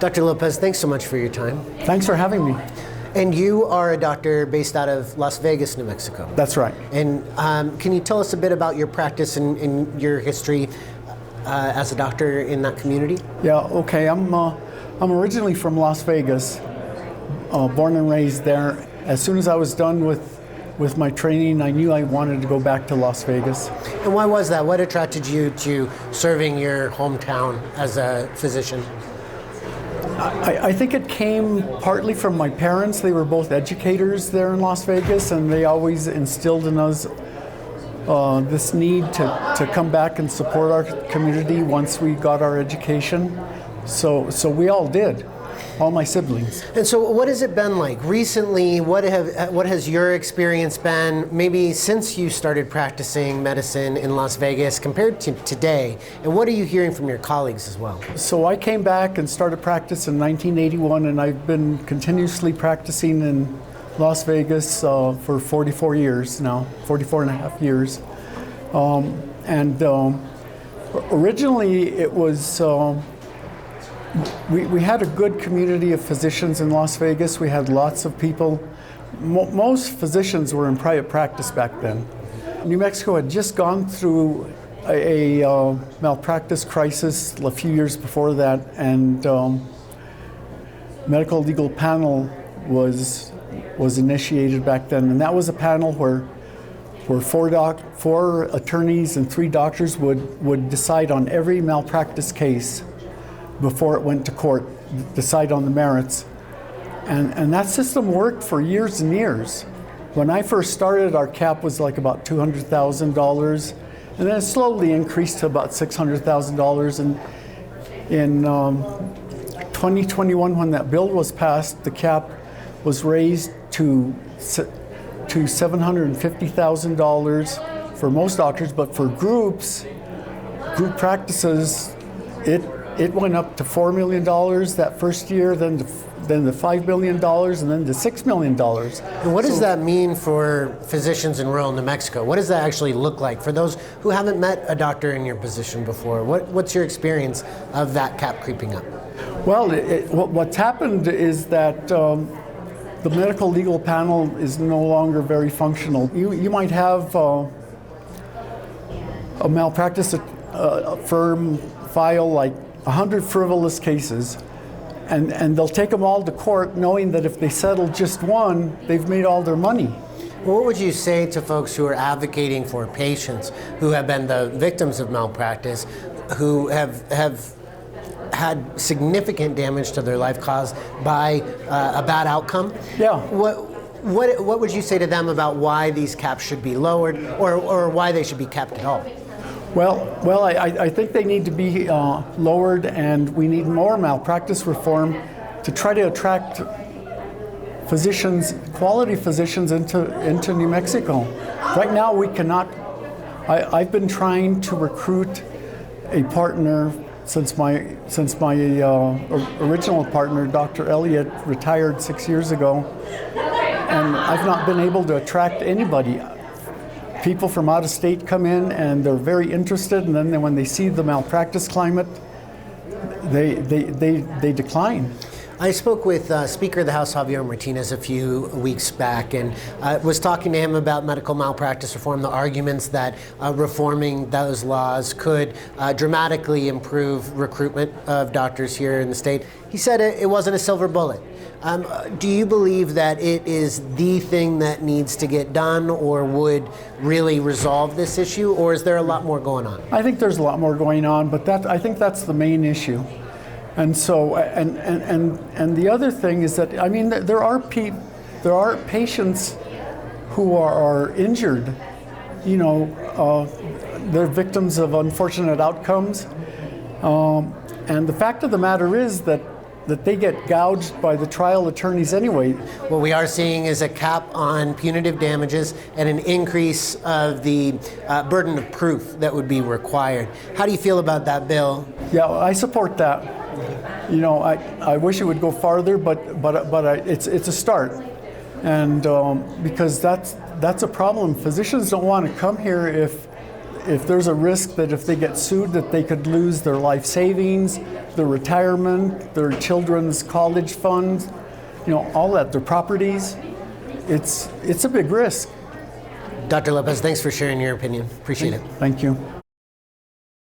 Dr. Lopez, thanks so much for your time. Thanks for having me. And you are a doctor based out of Las Vegas, New Mexico. That's right. And can you tell us a bit about your practice and your history as a doctor in that community? Yeah, okay. I'm originally from Las Vegas, born and raised there. As soon as I was done with my training, I knew I wanted to go back to Las Vegas. And why was that? What attracted you to serving your hometown as a physician? I think it came partly from my parents. They were both educators there in Las Vegas, and they always instilled in us this need to come back and support our community once we got our education. So we all did, all my siblings. And so what has it been like recently? What has your experience been, maybe since you started practicing medicine in Las Vegas compared to today? And what are you hearing from your colleagues as well? So I came back and started practice in 1981, and I've been continuously practicing in Las Vegas for 44 years now, 44 and a half years. Originally it was, we had a good community of physicians in Las Vegas. We had lots of people. Most physicians were in private practice back then. New Mexico had just gone through a malpractice crisis a few years before that, and medical legal panel was initiated back then, and that was a panel where four attorneys and 3 doctors would decide on every malpractice case before it went to court, decide on the merits. And that system worked for years and years. When I first started, our cap was like about $200,000, and then it slowly increased to about $600,000. And in 2021, when that bill was passed, the cap was raised to $750,000 for most doctors, but for group practices, it went up to $4 million that first year, then the $5 million, and then the $6 million. And what does that mean for physicians in rural New Mexico? What does that actually look like for those who haven't met a doctor in your position before? What's your experience of that cap creeping up? Well, what's happened is that the medical legal panel is no longer very functional. You might have a malpractice firm file like 100 frivolous cases, and they'll take them all to court knowing that if they settle just one, they've made all their money. What would you say to folks who are advocating for patients who have been the victims of malpractice, who have had significant damage to their life caused by a bad outcome? Yeah. What would you say to them about why these caps should be lowered, or why they should be kept at all? Well, I think they need to be lowered, and we need more malpractice reform to try to attract physicians, quality physicians into New Mexico. Right now we cannot. I've been trying to recruit a partner since my original partner, Dr. Elliott, retired 6 years ago, and I've not been able to attract anybody. People from out of state come in and they're very interested, and then when they see the malpractice climate, they decline. I spoke with Speaker of the House Javier Martinez a few weeks back, and was talking to him about medical malpractice reform, the arguments that reforming those laws could dramatically improve recruitment of doctors here in the state. He said it wasn't a silver bullet. Do you believe that it is the thing that needs to get done, or would really resolve this issue, or is there a lot more going on? I think there's a lot more going on, but I think that's the main issue. And so, and the other thing is that, I mean, there are patients who are injured. You know, they're victims of unfortunate outcomes. And the fact of the matter is that they get gouged by the trial attorneys anyway. What we are seeing is a cap on punitive damages and an increase of the burden of proof that would be required. How do you feel about that bill? Yeah, I support that. You know, I wish it would go farther, but it's a start, and because that's a problem. Physicians don't want to come here if there's a risk that if they get sued that they could lose their life savings, their retirement, their children's college funds, all that, their properties. It's a big risk. Dr. Lopez, thanks for sharing your opinion. Appreciate it. Thank you.